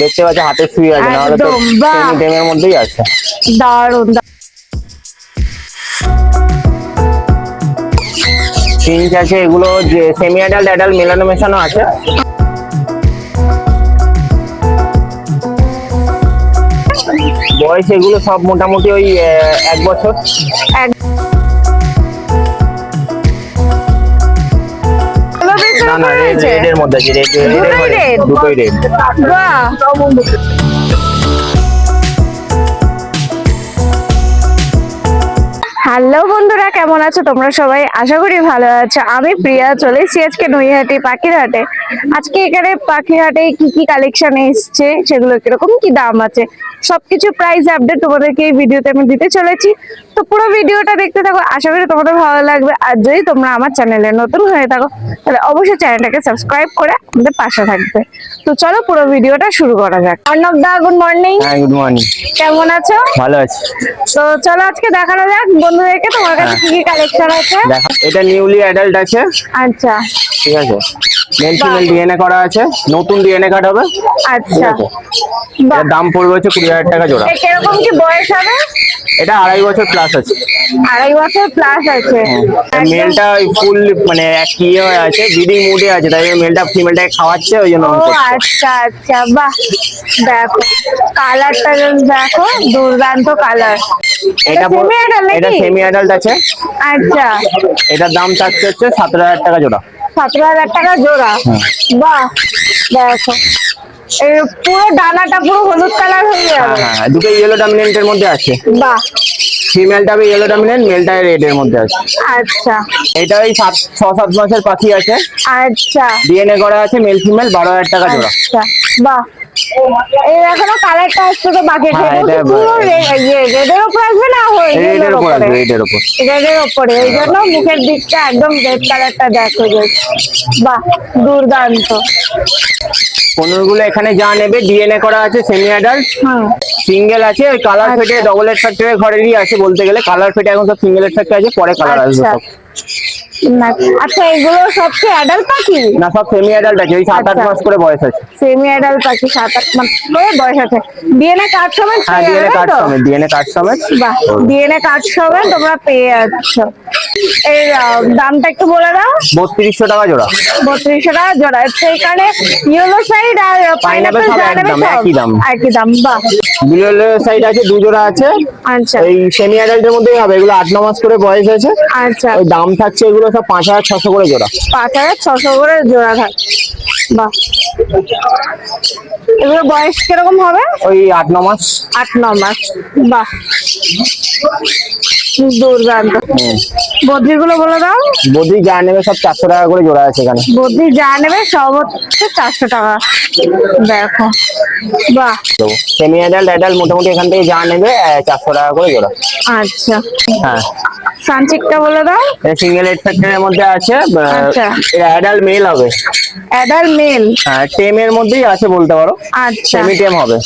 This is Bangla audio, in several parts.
দেখতে পাচ্ছি হাতে সুই আছে, নাহলে তো একদম, বাহ। সেমি টেমের মধ্যেই আছে। দারুন পিঞ্চ আছে, এগুলো যে সেমি অ্যাডাল্ট অ্যাডাল্ট মেলানো মেশানো আছে। বয়স এগুলো সব মোটামুটি ওই 1 বছর। না না, রেডের মধ্যে আছে, দুটোই রেড। হ্যালো বন্ধুরা, কেমন আছো তোমরা সবাই? আশা করি ভালো আছো। আমি প্রিয়া, চলে এসেছি আজকে নৈহাটি পাখির হাটে। আজকে এখানে পাখির হাটে কি কি কালেকশন এসছে, সেগুলো কিরকম কি দাম আছে, সবকিছু প্রাইস আপডেট তোমাদেরকে এই ভিডিওতে আমি দিতে চলেছি। তো পুরো ভিডিওটা দেখতে থাকো, আশা করি তোমাদের ভালো লাগবে। আর যদি তোমরা আমার চ্যানেলে নতুন হয়ে থাকো তাহলে অবশ্যই চ্যানেলটাকে সাবস্ক্রাইব করে আমাদের পাশে থাকবে। তো চলো পুরো ভিডিওটা শুরু করা যাক। অর্ণব দা, গুড মর্নিং। হ্যাঁ, গুড মর্নিং। কেমন আছো? ভালো আছি। তো চলো আজকে দেখানো যাক বন্ধুদেরকে তোমার কাছে কি কি কালেকশন আছে। দেখো, এটা নিউলি অ্যাডাল্ট আছে। আচ্ছা, ঠিক আছে, মেল ফিমেল ডিএনএ করা আছে, নতুন ডিএনএ কার্ড হবে। আচ্ছা, এর দাম পড়বে হচ্ছে 20,000 টাকা জোড়া। কিরকম কি বয়স হবে? এটা 2.5 বছর প্লাস আছে। 2.5 বছর প্লাস আছে। মেলটা ফুল মানে এক ইয়ে হয়ে আছে, ব্রিডিং মুডে আছে, তাই মেলটা ফিমেলটাকে খাওয়াচ্ছে, ওই জন্য ও আচ্ছা আচ্ছা, বাহ। দেখো কালারটা দেখো, দুর্দান্ত কালার। এটা সেমি অ্যাডাল্ট আছে। আচ্ছা, এটার দাম থাকছে হচ্ছে 17,000 টাকা জোড়া। 17,000 টাকা জোড়া। বাহ, দেখো এই পুরো ডানাটা পুরো হলুদ কালার হয়ে যাবে। হ্যাঁ, দুটো ইয়েলো ডমিনেন্টের মধ্যে আছে। বাহ, ফিমেলটা ইয়েলো ডমিনেন্ট, মেলটা রেড এর মধ্যে আছে। আচ্ছা এটা ওই 6-7 মাসের পাখি আছে। আচ্ছা, ডিএনএ করা আছে, মেল ফিমেল, 12,000 টাকা জোড়া। আচ্ছা, বাহ। এই এখনো কালারটা আসছে তো বাকি, হ্যাঁ, এটা পুরো রেডের উপর আসবে না? রেডের উপর আছে, রেডের উপর। রেডের উপরে, এই জন্য মুখের দিকটা একদম রেড কালারটা দেখো যে, বাহ, দুর্দান্ত। কোনগুলো এখানে যা নেবে ডিএনএ করা আছে, সেমি অ্যাডাল্ট, সিঙ্গেল আছে। ওই কালার ফেটে ডবল এর ফ্যাক্টরি ঘরেরই আছে বলতে গেলে। কালার ফেটে এখন সব সিঙ্গেল এর ফ্যাক্টরি আছে, পরে কালার আসবে সব। আচ্ছা, এগুলো সব কি অ্যাডাল্ট পাখি? না, সব সেমি অ্যাডাল্ট আছে, ওই 7-8 মাস করে বয়স আছে। সেমি অ্যাডাল্ট পাখি 7-8 মাস করে বয়স আছে। ডিএনএ কার্ড সমেত? হ্যাঁ, ডিএনএ কার্ড সমেত, ডিএনএ কার্ড সমেত। বাহ, ডিএনএ কার্ড সমেত তোমরা পেয়ে যাচ্ছ। এর দামটা একটু বলে দাও। 3200 টাকা জোড়া। 3200 টাকা জোড়া। এখানে ইয়েলো সাইড আর পাইনাপল সব একদম একই দাম। একই দাম, বাহ। ইয়েলো সাইড আছে, 2 জোড়া আছে। আচ্ছা, এই সেমি অ্যাডাল্টের মধ্যেই হবে, এগুলো 8-9 মাস করে বয়স আছে। আচ্ছা, ওই দাম থাকছে এগুলো সব 5,600 করে জোড়া। 5,600 করে জোড়া থাকে, বাহ। এগুলো বয়স কিরকম হবে? ওই 8-9 মাস। 8-9 মাস, বাহ, দুর্দান্ত। বদ্রিগুলো বলে দাও। বদ্রি যা নেবে সব 400 টাকা করে জোড়া আছে এখানে। বদ্রি যা নেবে সব হচ্ছে 400 টাকা। দেখো, বাহ। সেমি অ্যাডাল্ট অ্যাডাল্ট মোটামুটি এখান থেকে যা নেবে 400 টাকা করে জোড়া। আচ্ছা, হ্যাঁ, সানচিকটা বলে দাও। সিঙ্গেল এড ফ্যাক্টরের মধ্যে আছে। আচ্ছা, এটা অ্যাডাল্ট মেল হবে। Adult male? হ্যাঁ, টেমের মধ্যেই আছে বলতে পারো। আচ্ছা, সেমি টেম হবে।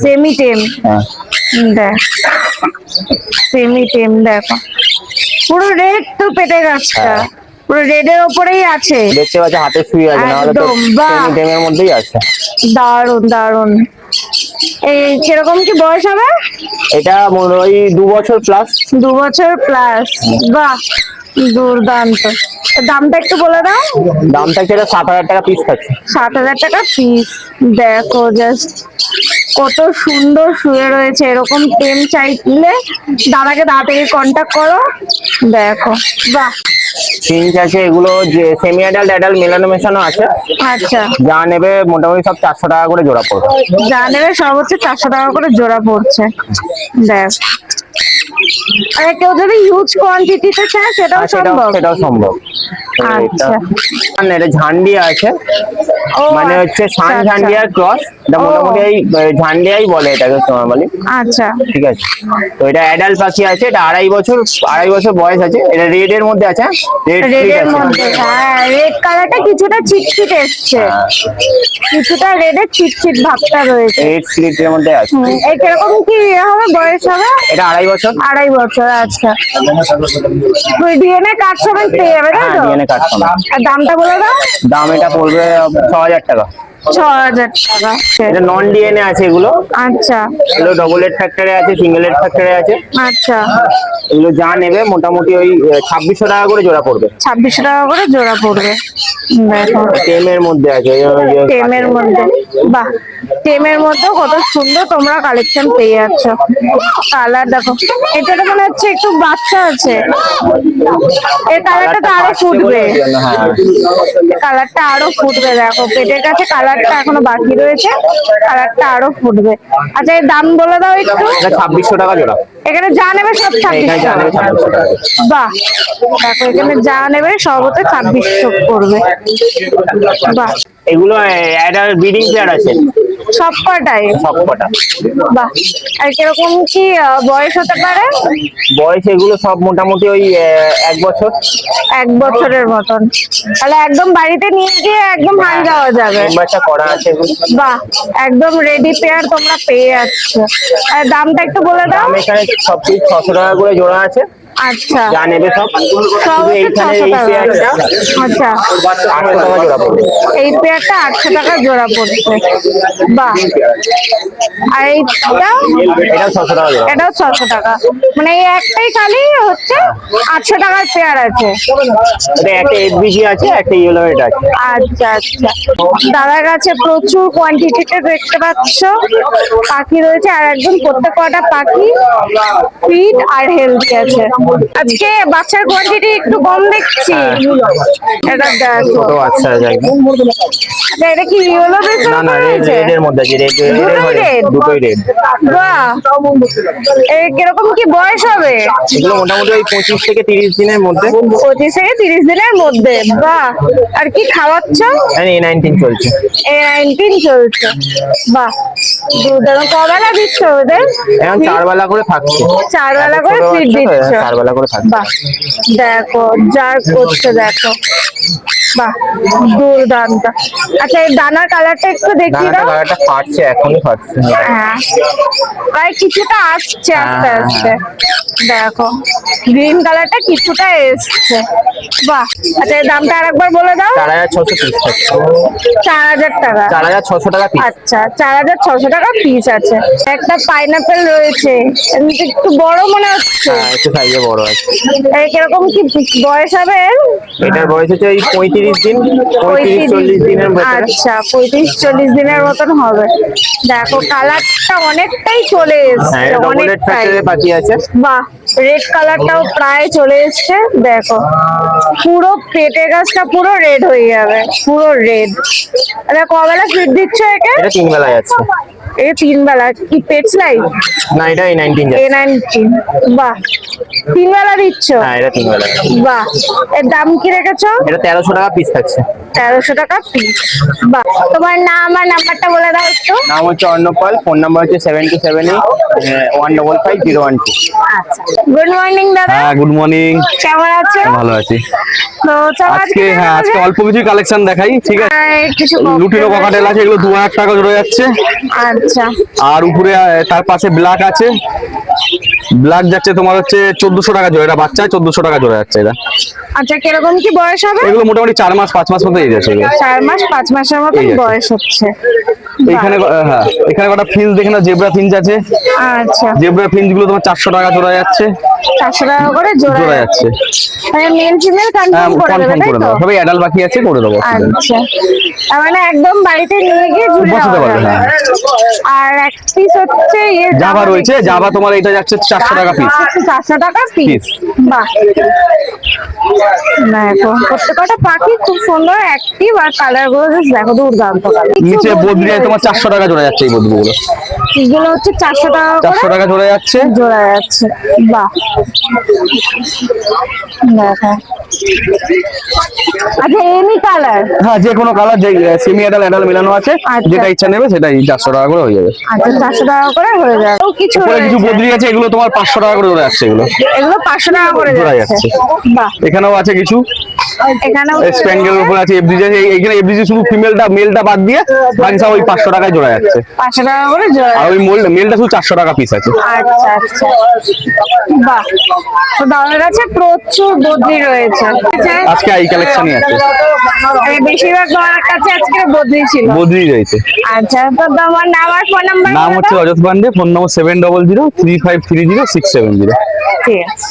সেমি টেম। হ্যাঁ, দেখ, সেমি টেম দেখো, পুরো রেড তো পেটে গাছটা, পুরো রেডের ওপরেই আছে। দেখতে পাচ্ছি হাতে সুই আছে, নাহলে তো একদম, বাহ। সেমি টেমের মধ্যেই আছে। দারুন দারুন। এই কিরকম কি বয়স হবে? এটা ওই 2 বছর প্লাস। 2 বছর প্লাস, বাহ, দুর্দান্ত। দামটা একটু বলে দাও। দামটা কি? 7,000 টাকা পিস থাকছে। 7,000 টাকা পিস। দেখো জাস্ট কত সুন্দর শুয়ে রয়েছে। এরকম টেম চাইলে দাদাকে তাড়াতাড়ি কন্ট্যাক্ট করো। দেখো, বাহ। পিঞ্চ আছে, এগুলো যে সেমি অ্যাডাল্ট অ্যাডাল্ট মেলানো মেশানো আছে। আচ্ছা, যা নেবে মোটামুটি সব 400 টাকা করে জোড়া পড়বে। যা নেবে সব হচ্ছে 400 টাকা করে জোড়া পড়ছে। দেখ, আর কেউ যদি হিউজ কোয়ান্টিটিতে চায় সেটাও সম্ভব? সেটাও সম্ভব। আচ্ছা, এটা ঝান্ডিয়া আছে, মানে হচ্ছে সান ঝান্ডিয়ার ক্রস। এটা মোটামুটি এই ঝান্ডিয়াই বলে এটাকে নরমালি। আচ্ছা, ঠিক আছে। তো এটা অ্যাডাল্ট পাখি আছে, এটা 2.5 বছর বয়স আছে। এটা রেড এর মধ্যে আছে, রেডের মধ্যে। হ্যাঁ, রেড কালারটা কিছুটা চিটচিট এসছে, কিছুটা রেডের চিটচিট ভাবটা রয়েছে। রেড স্লিটের মধ্যে আছে। এই কিরকম কি হবে বয়স হবে? এটা 2.5 বছর। 2.5 বছর, আচ্ছা। তুই ডিএনএ কার্ড সমেত পেয়ে যাবে, তাই তো? ডিএনএ কার্ড সমেত। আর দামটা বলে দাও। দাম এটা পড়বে 6,000 টাকা। 6,000 টাকা। এটা নন ডিএনএ আছে এগুলো। আচ্ছা এগুলো ডবল এড ফ্যাক্টরে আছে, সিঙ্গেল এড ফ্যাক্টরে আছে। আচ্ছা, এগুলো যা নেবে মোটামুটি ওই 2600 টাকা করে জোড়া পড়বে। 2600 টাকা করে জোড়া পড়বে। দেখো টেমের মধ্যে আছে, টেমের মধ্যে, বাহ টেমের মধ্যে কত সুন্দর তোমরা কালেকশন পেয়ে যাচ্ছ। কালার দেখো, এটা তো মনে হচ্ছে একটু বাচ্চা আছে, এই কালারটা তো আরো ফুটবে, কালারটা আরো ফুটবে। দেখো পেটের কাছে কালারটা এখনো বাকি রয়েছে, কালারটা আরো ফুটবে। আচ্ছা এর দাম বলে দাও একটু। 2600 টাকা জোড়া। এখানে যা নেবে সব 2600। বাহ দেখো এখানে যা নেবে সব হতে 2600 পড়বে। বাহ এগুলো অ্যাডাল্ট ব্রিডিং পেয়ার আছে সব কটাই, সবকটা। বাহ আর কিরকম কি বয়স হতে পারে? বয়স এগুলো সব মোটামুটি ওই 1 বছর। 1 বছরের মতন, তাহলে একদম বাড়িতে নিয়ে গিয়ে একদম হাল দেওয়া যাবে। বাচ্চা করা আছে এগুলো। বাহ একদম রেডি পেয়ার তোমরা পেয়ে যাচ্ছ। আর দামটা একটু বলে দাও। দাম এখানে সব 600 টাকা করে জোড়া আছে। আচ্ছা যা নেবে সব। সব হচ্ছে এইখানে 600 এই টাকা। পেয়ারটা আচ্ছা 800 টাকা জোড়া পড়বে। এই পেয়ারটা 800 টাকা জোড়া পড়ছে। বাহ আর এইটা, এটা 600 টাকা জোড়া। এটাও 600 টাকা, মানে এই একটাই খালি হচ্ছে 800 টাকার পেয়ার আছে। এটা একটা এফবিজি আছে, একটা ইয়েলো হেড আছে। আচ্ছা আচ্ছা, দাদার কাছে প্রচুর কোয়ান্টিটিতে দেখতে পাচ্ছ পাখি রয়েছে, আর একদম প্রত্যেক কটা পাখি ফিট আর হেলদি আছে। আজকে বাচ্চার কোয়ান্টিটি একটু কম দেখছি। এটা দেখো, ছোট বাচ্চা আছে একদম। আচ্ছা এটা কি ইয়েলো বেসের না না, রেড এর মধ্যে আছে। দুটোই রেড। বাহ এর কিরকম কি বয়স হবে? এগুলো মোটামুটি ওই 25 থেকে 30 দিনের মধ্যে। 25 থেকে 30 দিনের মধ্যে। বাহ আর কি খাওয়াচ্ছ? A19 চলছে। A19 চলছে। বাহ দুধ কবেলা দিচ্ছ ওদের? এখন 4 বেলা করে থাকছে। 4 বেলা করে ফিড দিচ্ছ? 4 বেলা করে থাকছে। বাহ দেখো যা করছে দেখো, বাহ দুর্দান্ত। আচ্ছা এই দানার কালারটা একটু দেখিয়ে দাও। কালারটা ফাটছে, এখনই ফাটছে। হ্যাঁ প্রায় কিছুটা আসছে আস্তে আস্তে। দেখো গ্রিন কালারটা কিছুটা এসছে। বাহ আচ্ছা এর দামটা আরেকবার বলে দাও। 4600 পিস থাকছে। 4000 টাকা। 4600 টাকা পিস। আচ্ছা 4600 টাকা পিস আছে। একটা পাইনাপেল রয়েছে, এমনিতে একটু বড় মনে হচ্ছে। হ্যাঁ একটু সাইজে বড় আছে। এই কিরকম কি বয়স হবে এর? এটার বয়স হচ্ছে ওই 35 দিন, 35-40 দিনের ভেতরে। আচ্ছা 35-40 দিনের মতন হবে। দেখো কালারটা অনেকটাই চলে হ্যাঁ এসছে, ডবল রেড অনেকটাই। ফ্যাক্টরে পাখি আছে। বাহ রেড কালারটাও প্রায় চলে এসছে। দেখো পুরো পেটের গাছটা পুরো রেড হয়ে যাবে, পুরো রেড। আরে কবেলা ফিড দিচ্ছ একে? এটা 3 বেলা যাচ্ছে। এই 3 বেলা কি পেটস লাইফ? না এটা A19 যাচ্ছে। A19 বাহ 3 বেলা দিচ্ছ? হ্যাঁ এটা 3 বেলা। বাহ এর দাম কি রেখেছো? এটা 1300 টাকা পিস থাকছে। 1300 টাকা পিস। বাহ তোমার নাম আর নাম্বারটা বলে দাও একটু। নাম হচ্ছে অর্ণব পাল, ফোন নাম্বার হচ্ছে 7278155012। আচ্ছা গুড মর্নিং দাদা। হ্যাঁ গুড মর্নিং। কেমন আছো? ভালো আছি। তো চলো আজকে হ্যাঁ আজকে অল্প কিছু কালেকশন দেখাই, ঠিক আছে? কিছু লুটিনো ককাটেল আছে, এগুলো 2000 টাকা ধরে যাচ্ছে। আচ্ছা আর উপরে তার পাশে ব্ল্যাক আছে, ব্ল্যাক যাচ্ছে তোমার হচ্ছে 1400 টাকা জোড়া। এটা বাচ্চা 1400 টাকা জোড়া যাচ্ছে এটা। আচ্ছা কিরকম কি বয়স হবে? এগুলো মোটামুটি 4 মাস 5 মাস মতো এই যাচ্ছে এগুলো। 4 মাস 5 মাসের মতন এই আছে। বয়স হচ্ছে। এখানে হ্যাঁ এখানে কটা ফিঞ্চ দেখে না, জেব্রা ফিঞ্চ আছে। আচ্ছা জেব্রা ফিঞ্চ গুলো তোমার 400 টাকা জোড়া যাচ্ছে। 400 টাকা করে জোড়া জোড়া যাচ্ছে। যাচ্ছে। মানে মেল ফিমেল হ্যাঁ কনফার্ম করে দেবে কনফার্ম তাই করে তো? দেবো, সবাই অ্যাডাল্ট বাকি আছে করে দেবো। আচ্ছা তার মানে একদম বাড়িতে নিয়ে গিয়ে ঝুলে বসাতে দেওয়া পারবে, যাবে। হ্যাঁ। আর এক পিস হচ্ছে ইয়ে জাভা রয়েছে, দেখছি। জাভা তোমার এটা যাচ্ছে 400 টাকা পিস। 400 টাকা পিস। পিস। বাহ দেখো প্রত্যেকটা পাখি খুব সুন্দর অ্যাক্টিভ, আর কালার গুলো just দেখো দুর্দান্ত কালার। নিচে বদ্রি তোমার 400 টাকা জোড়া যাচ্ছে। এই বদ্রিগুলো এগুলো হচ্ছে 400 টাকা 400 করে টাকা জোড়া যাচ্ছে। জোড়া যাচ্ছে। বাহ দেখো আচ্ছা এনি কালার। হ্যাঁ যে কোনো কালার, যে সেমি অ্যাডাল অ্যাডাল মেলানো আছে, আচ্ছা। যেটা ইচ্ছা নেবে সেটাই 400 টাকা করে হয়ে যাবে। আচ্ছা 400 টাকা করে হয়ে যাবে। তো কিছু পরে কিছু রয়েছে। বদ্রি আছে, এগুলো তোমার 500 টাকা করে জোড়া যাচ্ছে। এগুলো এগুলো 500 টাকা করে জোড়া যাচ্ছে। যাচ্ছে। বাহ এখানেও আছে কিছু এখানেও স্প্যাঙ্গেল উপর আছে, এফডিজি আছে। এইখানে এফডিজি শুধু ফিমেলটা, মেলটা বাদ দিয়ে বাকি সব ওই 500 টাকায় জোড়া যাচ্ছে। 500 টাকা করে জোড়া। আর ওই মেলটা শুধু 400 টাকা পিস আছে। আচ্ছা আচ্ছা বাহ তো দাদার কাছে প্রচুর বদ্রি রয়েছে। আচ্ছা আজকে এই কালেকশনই আছে, বেশিরভাগ তোমার কাছে আজকে বদলি ছিল। বদলি রয়েছে। আচ্ছা তো তোমার নাম আর ফোন নাম্বার নাম হচ্ছে অজত পান্ডে, ফোন নম্বর 7003530670। ঠিক আছে।